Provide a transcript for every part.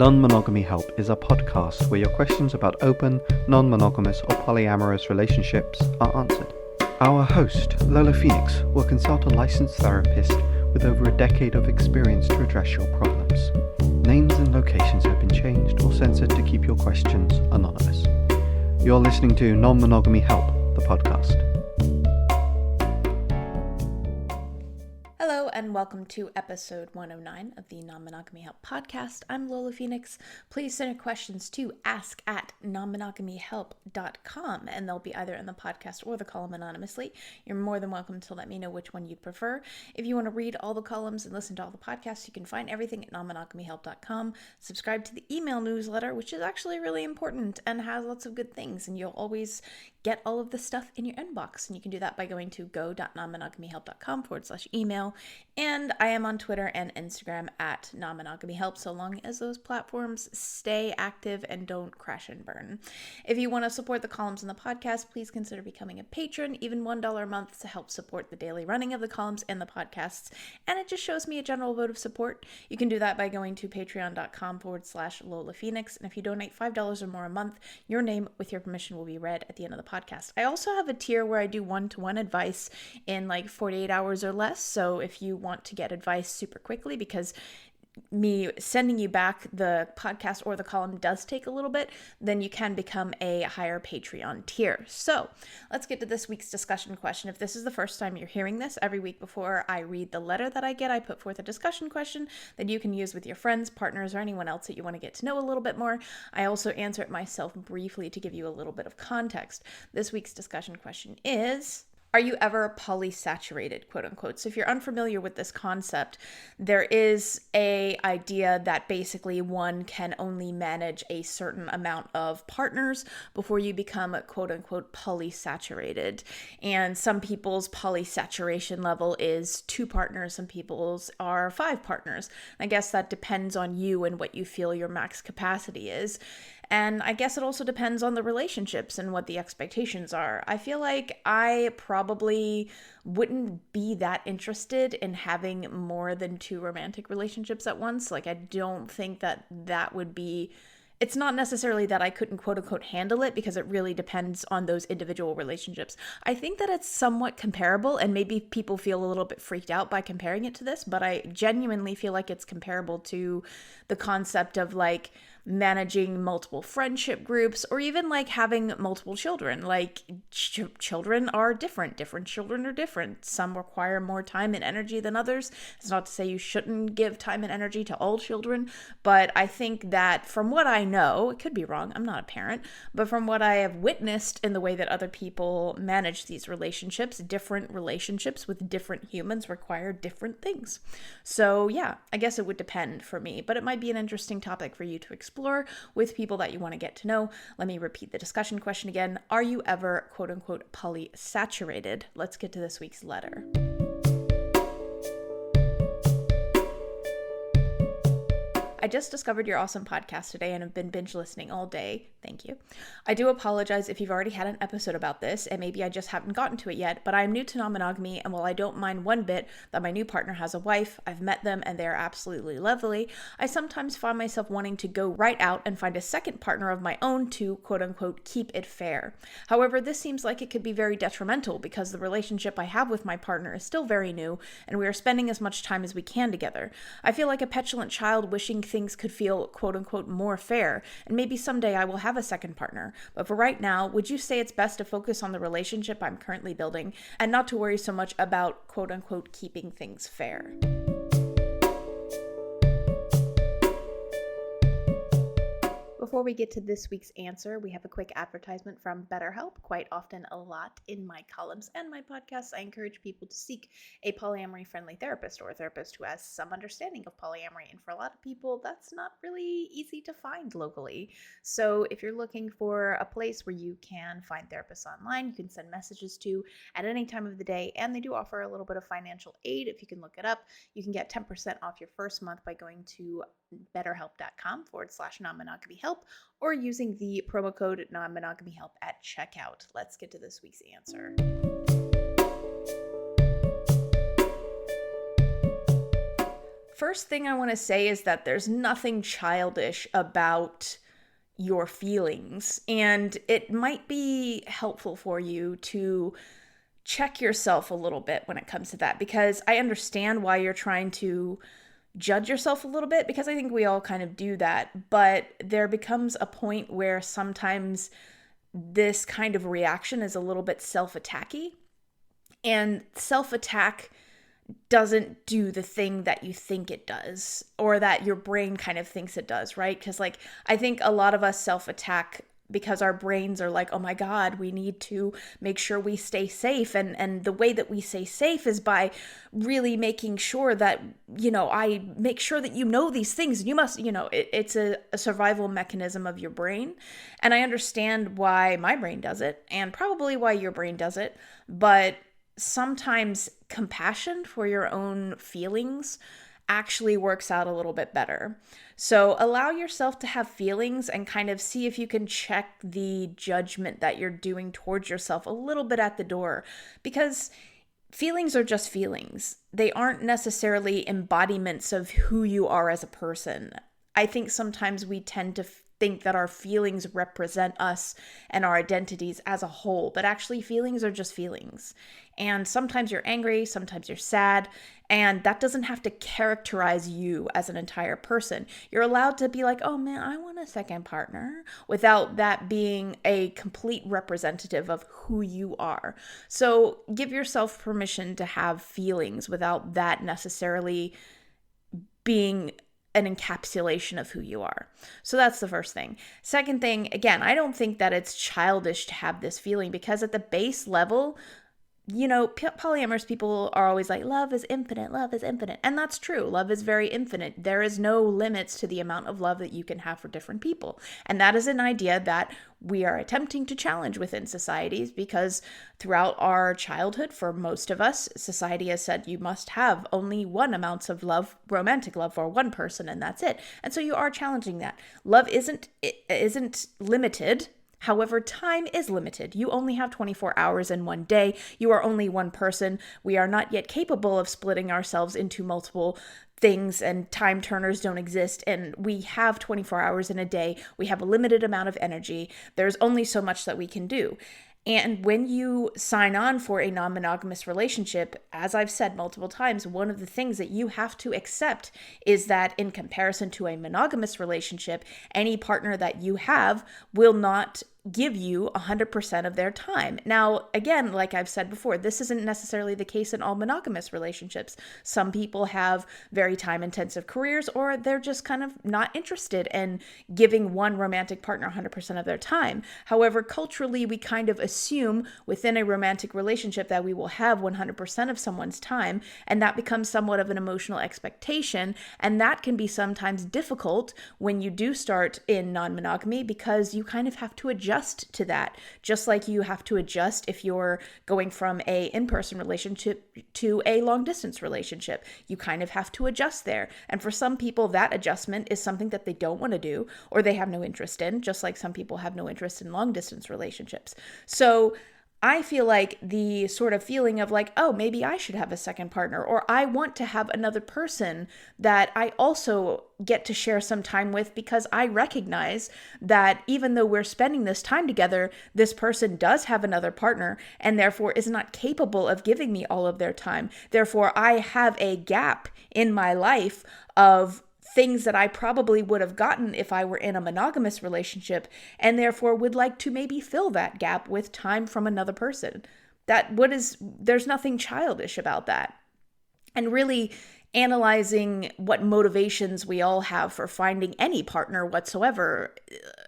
Non-Monogamy Help is a podcast where your questions about open, non-monogamous or polyamorous relationships are answered. Our host, Lola Phoenix, will consult a licensed therapist with over a decade of experience to address your problems. Names and locations have been changed or censored to keep your questions anonymous. You're listening to Non-Monogamy Help, the podcast. Hello and welcome to episode 109 of the Non-Monogamy Help podcast. I'm Lola Phoenix. Please send your questions to ask@nonmonogamyhelp.com and they'll be either in the podcast or the column anonymously. You're more than welcome to let me know which one you'd prefer. If you want to read all the columns and listen to all the podcasts, you can find everything at nonmonogamyhelp.com. Subscribe to the email newsletter, which is actually really important and has lots of good things, and you'll always get all of the stuff in your inbox. And you can do that by going to go.nonmonogamyhelp.com/email. And I am on Twitter and Instagram at non-monogamyhelp, so long as those platforms stay active and don't crash and burn. If you want to support the columns in the podcast, please consider becoming a patron, even $1 a month, to help support the daily running of the columns and the podcasts. And it just shows me a general vote of support. You can do that by going to patreon.com/Lola Phoenix. And if you donate $5 or more a month, your name, with your permission, will be read at the end of the podcast. I also have a tier where I do one-to-one advice in like 48 hours or less. So if you want to get advice super quickly, because me sending you back the podcast or the column does take a little bit, then you can become a higher Patreon tier. So let's get to this week's discussion question. If this is the first time you're hearing this, every week before I read the letter that I get, I put forth a discussion question that you can use with your friends, partners, or anyone else that you want to get to know a little bit more. I also answer it myself briefly to give you a little bit of context. This week's discussion question is: are you ever polysaturated, quote unquote? So if you're unfamiliar with this concept, there is a idea that basically one can only manage a certain amount of partners before you become, quote unquote, polysaturated. And some people's polysaturation level is 2 partners, some people's are 5 partners. I guess that depends on you and what you feel your max capacity is. And I guess it also depends on the relationships and what the expectations are. I feel like I probably wouldn't be that interested in having more than 2 romantic relationships at once. Like, I don't think that would be... It's not necessarily that I couldn't, quote unquote, handle it, because it really depends on those individual relationships. I think that it's somewhat comparable, and maybe people feel a little bit freaked out by comparing it to this, but I genuinely feel like it's comparable to the concept of like managing multiple friendship groups, or even like having multiple children. Like children are different. Different children are different. Some require more time and energy than others. It's not to say you shouldn't give time and energy to all children, but I think that from what I know, it could be wrong, I'm not a parent, but from what I have witnessed in the way that other people manage these relationships, different relationships with different humans require different things. So yeah, I guess it would depend for me, but it might be an interesting topic for you to explore with people that you want to get to know. Let me repeat the discussion question again. Are you ever, quote unquote, polysaturated? Let's get to this week's letter. I just discovered your awesome podcast today and have been binge listening all day. Thank you. I do apologize if you've already had an episode about this, and maybe I just haven't gotten to it yet, but I'm new to non-monogamy, and while I don't mind one bit that my new partner has a wife, I've met them and they're absolutely lovely, I sometimes find myself wanting to go right out and find a second partner of my own to, quote unquote, keep it fair. However, this seems like it could be very detrimental because the relationship I have with my partner is still very new, and we are spending as much time as we can together. I feel like a petulant child wishing things could feel, quote unquote, more fair, and maybe someday I will have a second partner. But for right now, would you say it's best to focus on the relationship I'm currently building and not to worry so much about, quote unquote, keeping things fair? Before we get to this week's answer, we have a quick advertisement from BetterHelp. Quite often, a lot in my columns and my podcasts, I encourage people to seek a polyamory-friendly therapist or a therapist who has some understanding of polyamory. And for a lot of people, that's not really easy to find locally. So if you're looking for a place where you can find therapists online, you can send messages to at any time of the day, and they do offer a little bit of financial aid. If you can look it up, you can get 10% off your first month by going to betterhelp.com/non-monogamyhelp or using the promo code non-monogamyhelp at checkout. Let's get to this week's answer. first thing I want to say is that there's nothing childish about your feelings, and it might be helpful for you to check yourself a little bit when it comes to that, because I understand why you're trying to judge yourself a little bit, because I think we all kind of do that, but there becomes a point where sometimes this kind of reaction is a little bit self-attacky, and self-attack doesn't do the thing that you think it does, or that your brain kind of thinks it does, right? Because like, I think a lot of us self-attack because our brains are like, oh my God, we need to make sure we stay safe. And the way that we stay safe is by really making sure that, I make sure that these things, and you must, it's a survival mechanism of your brain. And I understand why my brain does it, and probably why your brain does it, but sometimes compassion for your own feelings actually works out a little bit better. So allow yourself to have feelings and kind of see if you can check the judgment that you're doing towards yourself a little bit at the door, because feelings are just feelings. They aren't necessarily embodiments of who you are as a person. I think sometimes we tend to think that our feelings represent us and our identities as a whole, but actually feelings are just feelings. And sometimes you're angry, sometimes you're sad, and that doesn't have to characterize you as an entire person. You're allowed to be like, oh man, I want a second partner, without that being a complete representative of who you are. So give yourself permission to have feelings without that necessarily being an encapsulation of who you are. So that's the first thing. Second thing, again, I don't think that it's childish to have this feeling, because at the base level, polyamorous people are always like, love is infinite, love is infinite. And that's true. Love is very infinite. There is no limits to the amount of love that you can have for different people. And that is an idea that we are attempting to challenge within societies, because throughout our childhood, for most of us, society has said you must have only one amount of love, romantic love, for one person, and that's it. And so you are challenging that. Love isn't limited. However, time is limited. You only have 24 hours in one day. You are only one person. We are not yet capable of splitting ourselves into multiple things, and time turners don't exist. And we have 24 hours in a day. We have a limited amount of energy. There's only so much that we can do. And when you sign on for a non-monogamous relationship, as I've said multiple times, one of the things that you have to accept is that in comparison to a monogamous relationship, any partner that you have will not give you 100% of their time. Now, again, like I've said before, this isn't necessarily the case in all monogamous relationships. Some people have very time-intensive careers, or they're just kind of not interested in giving one romantic partner 100% of their time. However, culturally, we kind of assume within a romantic relationship that we will have 100% of someone's time, and that becomes somewhat of an emotional expectation, and that can be sometimes difficult when you do start in non-monogamy, because you kind of have to adjust to that, just like you have to adjust if you're going from a in-person relationship to a long-distance relationship. You kind of have to adjust there. And for some people, that adjustment is something that they don't want to do, or they have no interest in, just like some people have no interest in long-distance relationships. So I feel like the sort of feeling of like, oh, maybe I should have a second partner, or I want to have another person that I also get to share some time with, because I recognize that even though we're spending this time together, this person does have another partner and therefore is not capable of giving me all of their time. Therefore, I have a gap in my life of things that I probably would have gotten if I were in a monogamous relationship, and therefore would like to maybe fill that gap with time from another person. There's nothing childish about that. And really analyzing what motivations we all have for finding any partner whatsoever.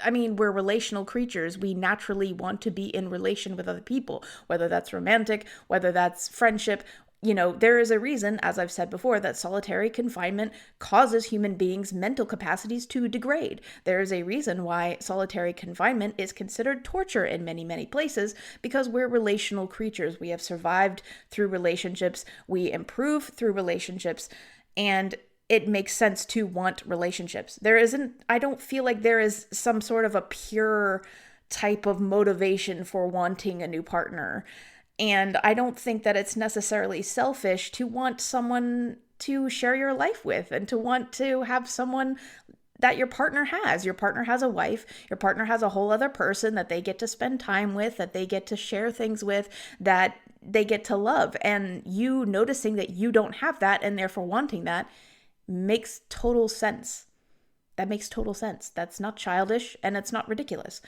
I mean, we're relational creatures. We naturally want to be in relation with other people, whether that's romantic, whether that's friendship. There is a reason, as I've said before, that solitary confinement causes human beings' mental capacities to degrade. There is a reason why solitary confinement is considered torture in many, many places, because we're relational creatures. We have survived through relationships. We improve through relationships, and it makes sense to want relationships. I don't feel like there is some sort of a pure type of motivation for wanting a new partner. And I don't think that it's necessarily selfish to want someone to share your life with and to want to have someone that your partner has. Your partner has a wife, your partner has a whole other person that they get to spend time with, that they get to share things with, that they get to love. And you noticing that you don't have that and therefore wanting that makes total sense. That makes total sense. That's not childish and it's not ridiculous.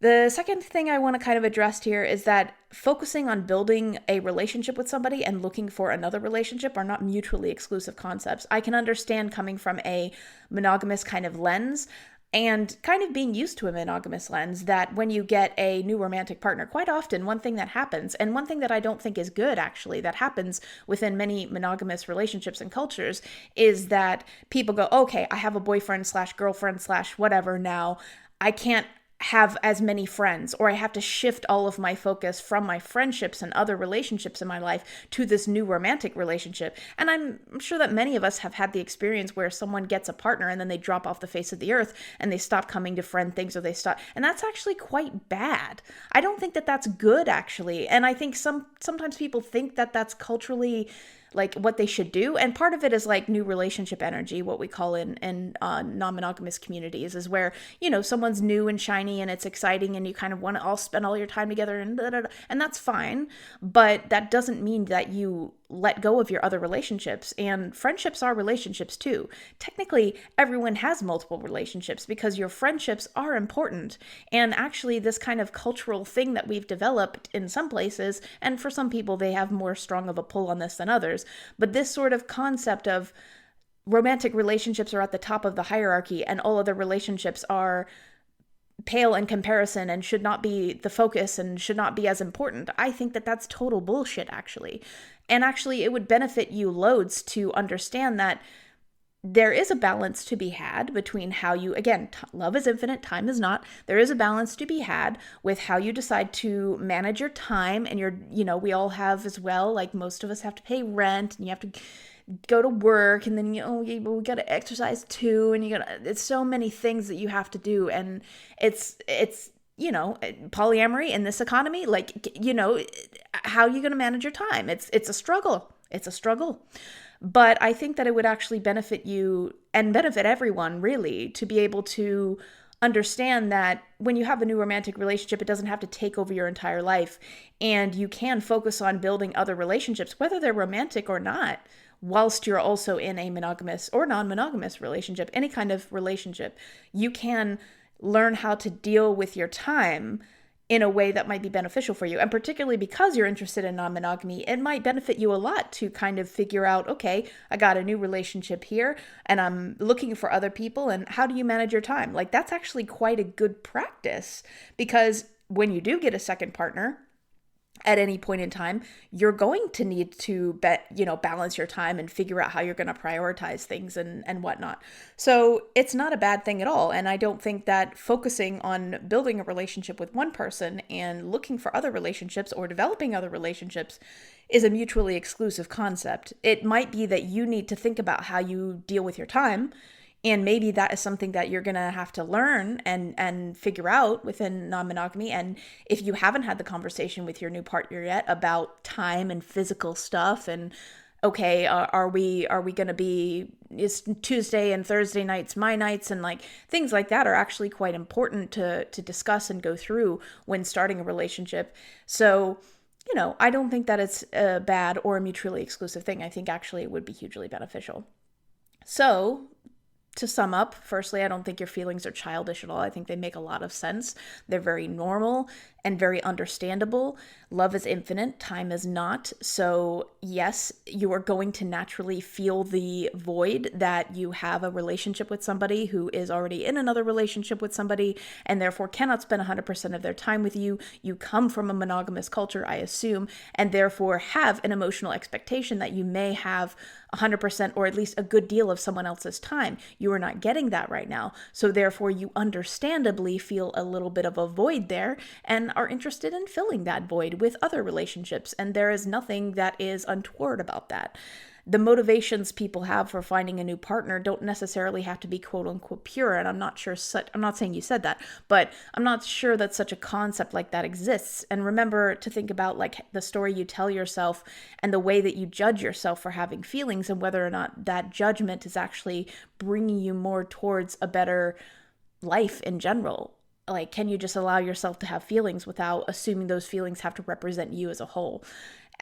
The second thing I want to kind of address here is that focusing on building a relationship with somebody and looking for another relationship are not mutually exclusive concepts. I can understand coming from a monogamous kind of lens and kind of being used to a monogamous lens that when you get a new romantic partner, quite often one thing that happens, and one thing that I don't think is good actually, that happens within many monogamous relationships and cultures, is that people go, okay, I have a boyfriend / girlfriend / whatever now, I can't have as many friends, or I have to shift all of my focus from my friendships and other relationships in my life to this new romantic relationship. And I'm sure that many of us have had the experience where someone gets a partner and then they drop off the face of the earth and they stop coming to friend things, or they stop, and that's actually quite bad. I don't think that that's good actually. And I think sometimes people think that that's culturally like what they should do. And part of it is like new relationship energy, what we call in non-monogamous communities, is where, someone's new and shiny and it's exciting and you kind of want to all spend all your time together and that's fine. But that doesn't mean that you let go of your other relationships. And friendships are relationships too. Technically, everyone has multiple relationships because your friendships are important. And actually, this kind of cultural thing that we've developed in some places, and for some people, they have more strong of a pull on this than others, but this sort of concept of romantic relationships are at the top of the hierarchy and all other relationships are pale in comparison and should not be the focus and should not be as important. I think that that's total bullshit, actually. And actually, it would benefit you loads to understand that there is a balance to be had between how you, again, love is infinite, time is not. There is a balance to be had with how you decide to manage your time and we all have as well, like most of us have to pay rent and you have to go to work and then, we got to exercise too. And it's so many things that you have to do. And it's polyamory in this economy, how are you going to manage your time? It's a struggle. It's a struggle. But I think that it would actually benefit you and benefit everyone, really, to be able to understand that when you have a new romantic relationship, it doesn't have to take over your entire life. And you can focus on building other relationships, whether they're romantic or not, whilst you're also in a monogamous or non-monogamous relationship, any kind of relationship. You can learn how to deal with your time in a way that might be beneficial for you. And particularly because you're interested in non-monogamy, it might benefit you a lot to kind of figure out, okay, I got a new relationship here and I'm looking for other people, and how do you manage your time? Like, that's actually quite a good practice, because when you do get a second partner, at any point in time, you're going to need to balance your time and figure out how you're going to prioritize things and whatnot. So it's not a bad thing at all. And I don't think that focusing on building a relationship with one person and looking for other relationships or developing other relationships is a mutually exclusive concept. It might be that you need to think about how you deal with your time. And maybe that is something that you're going to have to learn and figure out within non-monogamy. And if you haven't had the conversation with your new partner yet about time and physical stuff, and okay, are we going to be, is Tuesday and Thursday nights my nights, and like things like that are actually quite important to discuss and go through when starting a relationship. So, I don't think that it's a bad or a mutually exclusive thing. I think actually it would be hugely beneficial. So, to sum up, firstly, I don't think your feelings are childish at all. I think they make a lot of sense. They're very normal and very understandable. Love is infinite, time is not. So yes, you are going to naturally feel the void that you have a relationship with somebody who is already in another relationship with somebody and therefore cannot spend 100% of their time with you. You come from a monogamous culture, I assume, and therefore have an emotional expectation that you may have 100% or at least a good deal of someone else's time. You are not getting that right now. So therefore you understandably feel a little bit of a void there and are interested in filling that void with other relationships. And there is nothing that is untoward about that. the motivations people have for finding a new partner don't necessarily have to be quote unquote pure. And I'm not saying you said that, but I'm not sure that such a concept like that exists. And remember to think about like the story you tell yourself and the way that you judge yourself for having feelings, and whether or not that judgment is actually bringing you more towards a better life in general. Like, can you just allow yourself to have feelings without assuming those feelings have to represent you as a whole?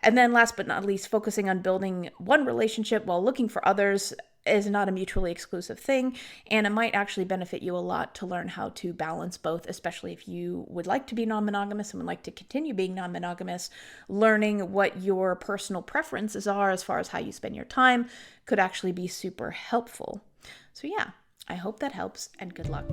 And then last but not least, focusing on building one relationship while looking for others is not a mutually exclusive thing, and it might actually benefit you a lot to learn how to balance both, especially if you would like to be non-monogamous and would like to continue being non-monogamous. Learning what your personal preferences are as far as how you spend your time could actually be super helpful. So yeah, I hope that helps, and good luck.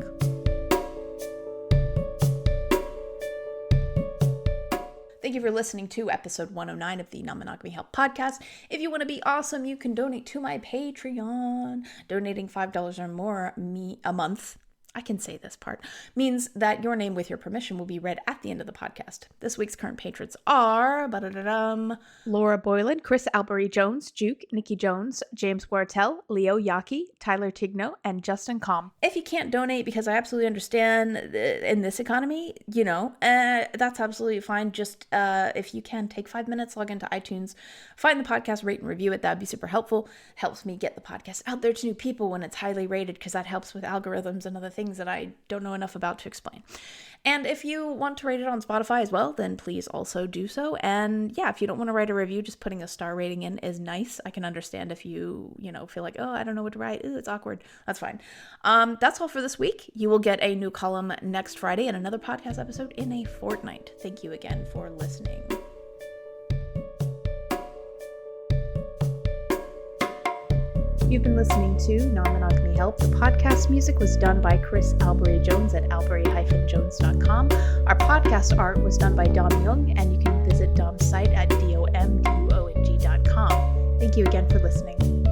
Thank you for listening to episode 109 of the Non-Monogamy Help podcast. If you want to be awesome, you can donate to my Patreon. Donating $5 or more a month, I can say this part, means that your name with your permission will be read at the end of the podcast. This week's current patrons are Laura Boylan, Chris Albury Jones, Juke, Nikki Jones, James Wartell, Leo Yaki, Tyler Tigno, and Justin Com. If you can't donate, because I absolutely understand in this economy, that's absolutely fine. Just if you can, take 5 minutes, log into iTunes, find the podcast, rate and review it. That'd be super helpful. Helps me get the podcast out there to new people when it's highly rated, because that helps with algorithms and other things that I don't know enough about to explain. And if you want to rate it on Spotify as well, then please also do so. And yeah, if you don't want to write a review, just putting a star rating in is nice. I can understand if you feel like, oh, I don't know what to write. Ooh, it's awkward. That's fine. That's all for this week. You will get a new column next Friday and another podcast episode in a fortnight. Thank you again for listening. You've been listening to Non-Monogamy Help. The podcast music was done by Chris Albury Jones at albury-jones.com. Our podcast art was done by Dom Young, and you can visit Dom's site at domduong.com. Thank you again for listening.